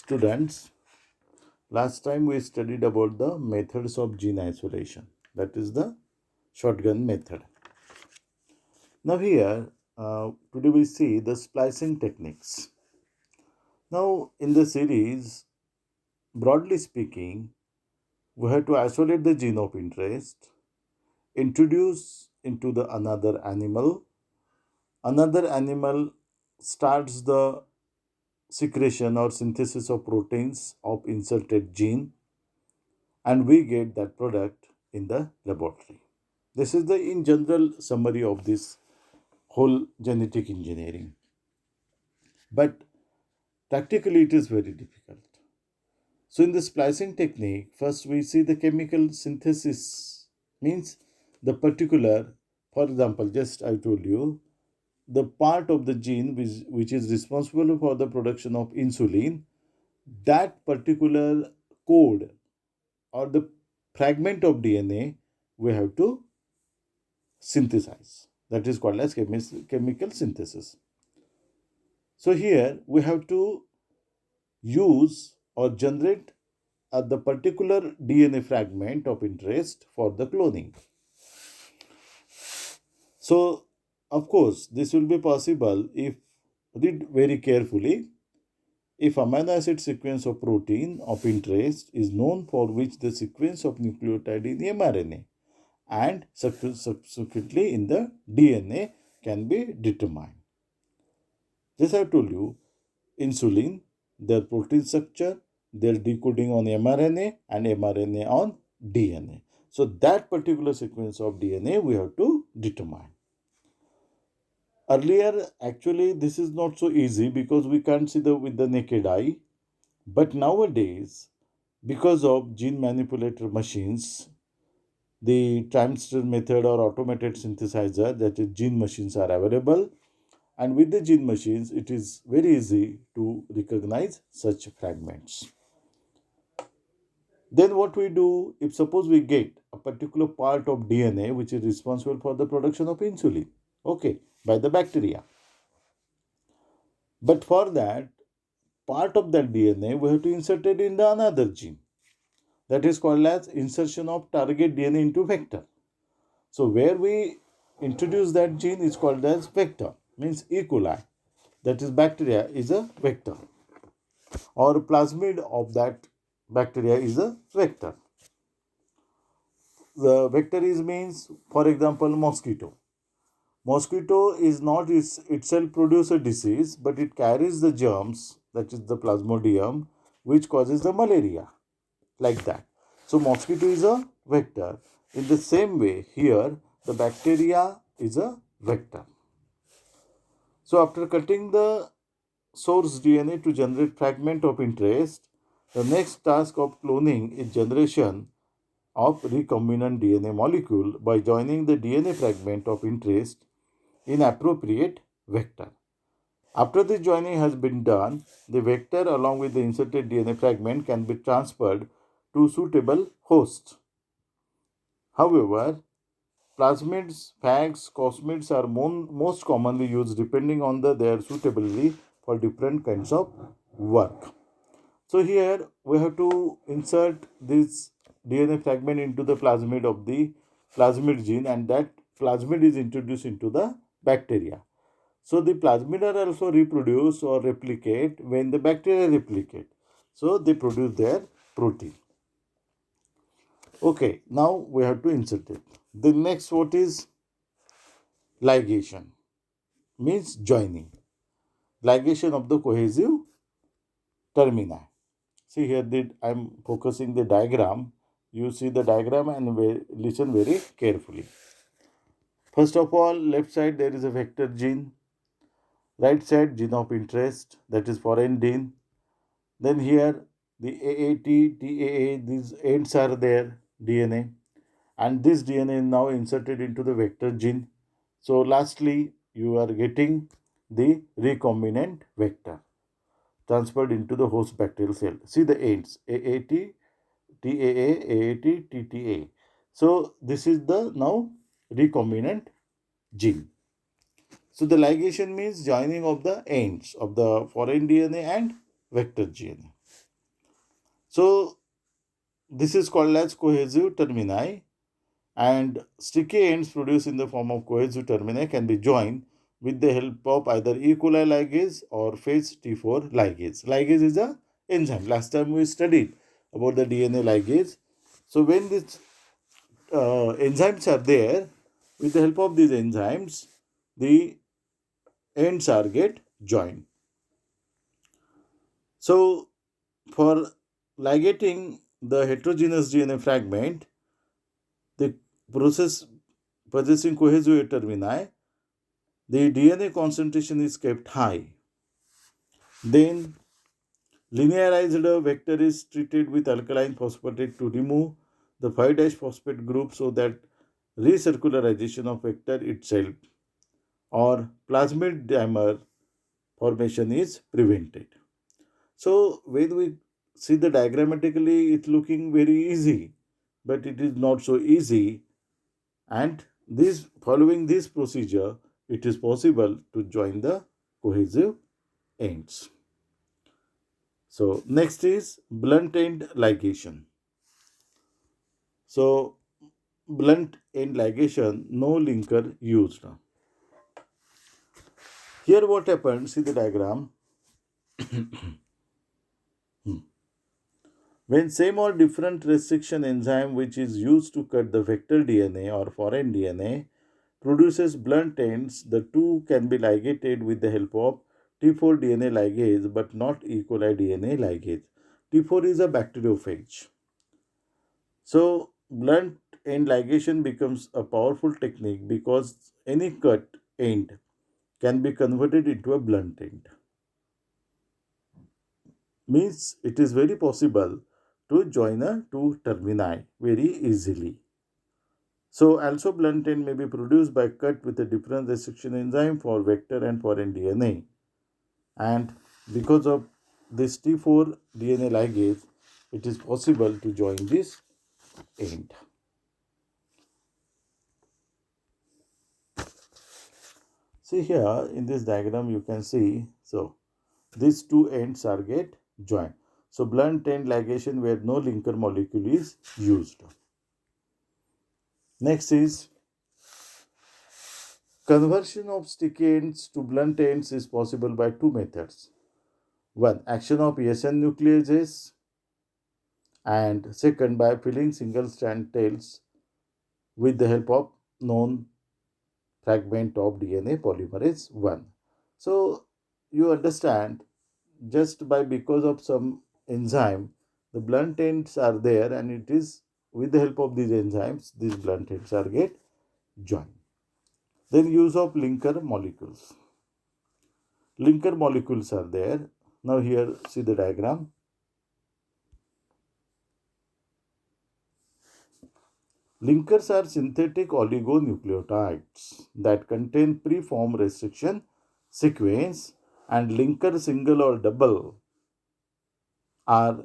Students, last time we studied about the methods of gene isolation. That is the shotgun method. Now here, today we see the splicing techniques. Now in the series, broadly speaking, we have to isolate the gene of interest, introduce into the another animal starts the secretion or synthesis of proteins of inserted gene, and we get that product in the laboratory. This is the in general summary of this whole genetic engineering. But practically it is very difficult. So in the splicing technique, first we see the chemical synthesis, means the particular, for example, just I told you, the part of the gene which is responsible for the production of insulin, that particular code or the fragment of DNA we have to synthesize. That is called as chemical synthesis. So here we have to use or generate the particular DNA fragment of interest for the cloning. So of course this will be possible if, read very carefully, if amino acid sequence of protein of interest is known for which the sequence of nucleotide in mRNA and subsequently in the DNA can be determined. Just I told you, insulin, their protein structure, their decoding on mRNA and mRNA on DNA. So that particular sequence of DNA we have to determine. Earlier, actually, this is not so easy because we can't see with the naked eye. But nowadays, because of gene manipulator machines, the transistor method or automated synthesizer, that is gene machines, are available, and with the gene machines it is very easy to recognize such fragments. Then what we do, if suppose we get a particular part of DNA which is responsible for the production of insulin, okay, by the bacteria, but for that part of that DNA we have to insert it in the another gene, that is called as insertion of target DNA into vector. So where we introduce that gene is called as vector, means E. coli, that is bacteria, is a vector, or plasmid of that bacteria is a vector. The vector is means, for example, mosquito. Mosquito is not itself produce a disease, but it carries the germs, that is the plasmodium, which causes the malaria, like that. So mosquito is a vector. In the same way, here the bacteria is a vector. So after cutting the source DNA to generate fragment of interest, the next task of cloning is generation of recombinant DNA molecule by joining the DNA fragment of interest in appropriate vector. After the joining has been done, the vector along with the inserted DNA fragment can be transferred to suitable hosts. However, plasmids, fags, cosmids are most commonly used depending on their suitability for different kinds of work. So here we have to insert this DNA fragment into the plasmid of the plasmid gene, and that plasmid is introduced into the bacteria. So the plasmid are also reproduce or replicate when the bacteria replicate. So they produce their protein. Okay, now we have to insert it. The next what is ligation, means joining. Ligation of the cohesive termini. See here, I'm focusing the diagram. You see the diagram and listen very carefully. First of all, left side there is a vector gene. Right side gene of interest, that is foreign gene. Then here the AAT, TAA, these ends are there, DNA. And this DNA is now inserted into the vector gene. So lastly, you are getting the recombinant vector transferred into the host bacterial cell. See the ends, AAT, TAA, AAT, TTA. So this is the now recombinant gene. So the ligation means joining of the ends of the foreign DNA and vector DNA. So this is called as cohesive termini, and sticky ends produced in the form of cohesive termini can be joined with the help of either E. coli ligase or phase T4 ligase. Ligase is a enzyme. Last time we studied about the DNA ligase. So when these enzymes are there, with the help of these enzymes, the ends are get joined. So for ligating the heterogeneous DNA fragment, the process possessing cohesive termini, the DNA concentration is kept high. Then linearized vector is treated with alkaline phosphatate to remove the 5' phosphate group so that recircularization of vector itself or plasmid dimer formation is prevented. So when we see the diagrammatically, it's looking very easy, but it is not so easy. And this following this procedure, it is possible to join the cohesive ends. So next is blunt end ligation. So blunt end ligation, no linker used. Here what happens, see the diagram. When same or different restriction enzyme which is used to cut the vector DNA or foreign DNA produces blunt ends, the two can be ligated with the help of T4 DNA ligase but not E. coli DNA ligase. T4 is a bacteriophage. So blunt end ligation becomes a powerful technique because any cut end can be converted into a blunt end. Means it is very possible to join a two termini very easily. So also blunt end may be produced by cut with a different restriction enzyme for vector and foreign DNA. And because of this T4 DNA ligase, it is possible to join this end. See here in this diagram you can see, so these two ends are get joined. So blunt end ligation where no linker molecule is used. Next is conversion of sticky ends to blunt ends is possible by two methods. One, action of SN nucleases, and second, by filling single strand tails with the help of known fragment of DNA polymerase 1. So you understand, just by because of some enzyme, the blunt ends are there, and it is with the help of these enzymes these blunt ends are get joined. Then use of linker molecules. Linker molecules are there. Now here see the diagram. Linkers are synthetic oligonucleotides that contain preformed restriction sequence, and linker single or double are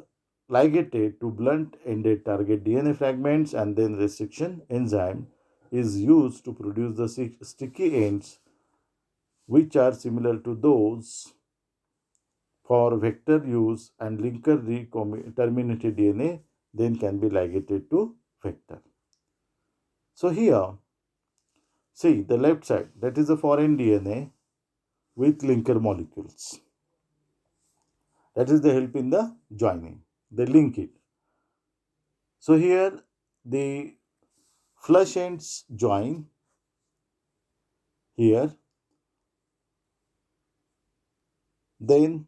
ligated to blunt-ended target DNA fragments, and then restriction enzyme is used to produce the sticky ends which are similar to those for vector use, and linker terminated DNA then can be ligated to vector. So here, see the left side, that is the foreign DNA with linker molecules. That is the help in the joining. They link it. So here the flush ends join here. Then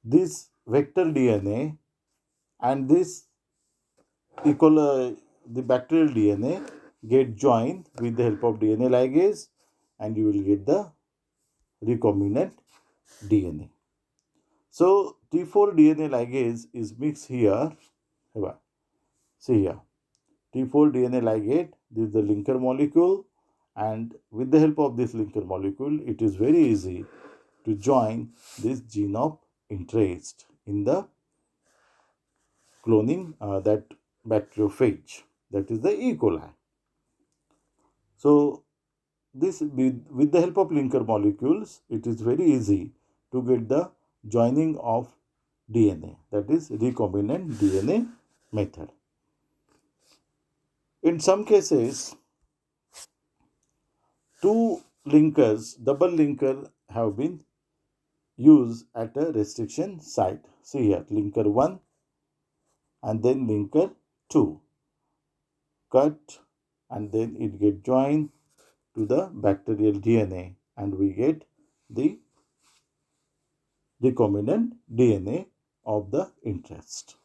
this vector DNA and this the bacterial DNA get joined with the help of DNA ligase, and you will get the recombinant DNA. So T4 DNA ligase is mixed here. See here, T4 DNA ligate, this is the linker molecule, and with the help of this linker molecule, it is very easy to join this gene of interest in the cloning that bacteriophage, that is the E. coli. So this with the help of linker molecules, it is very easy to get the joining of DNA, that is recombinant DNA method. In some cases, two linkers, double linker have been used at a restriction site. See here, linker 1 and then linker 2. Cut and then it get joined to the bacterial DNA and we get the recombinant DNA of the interest.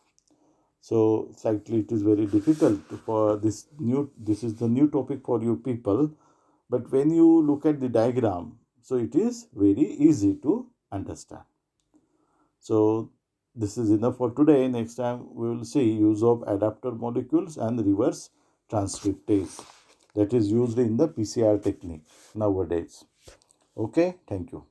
So slightly it is very difficult for this is the new topic for you people, but when you look at the diagram, so it is very easy to understand. So this is enough for today. Next time we will see use of adapter molecules and reverse transcriptase that is used in the PCR technique nowadays. Okay, thank you.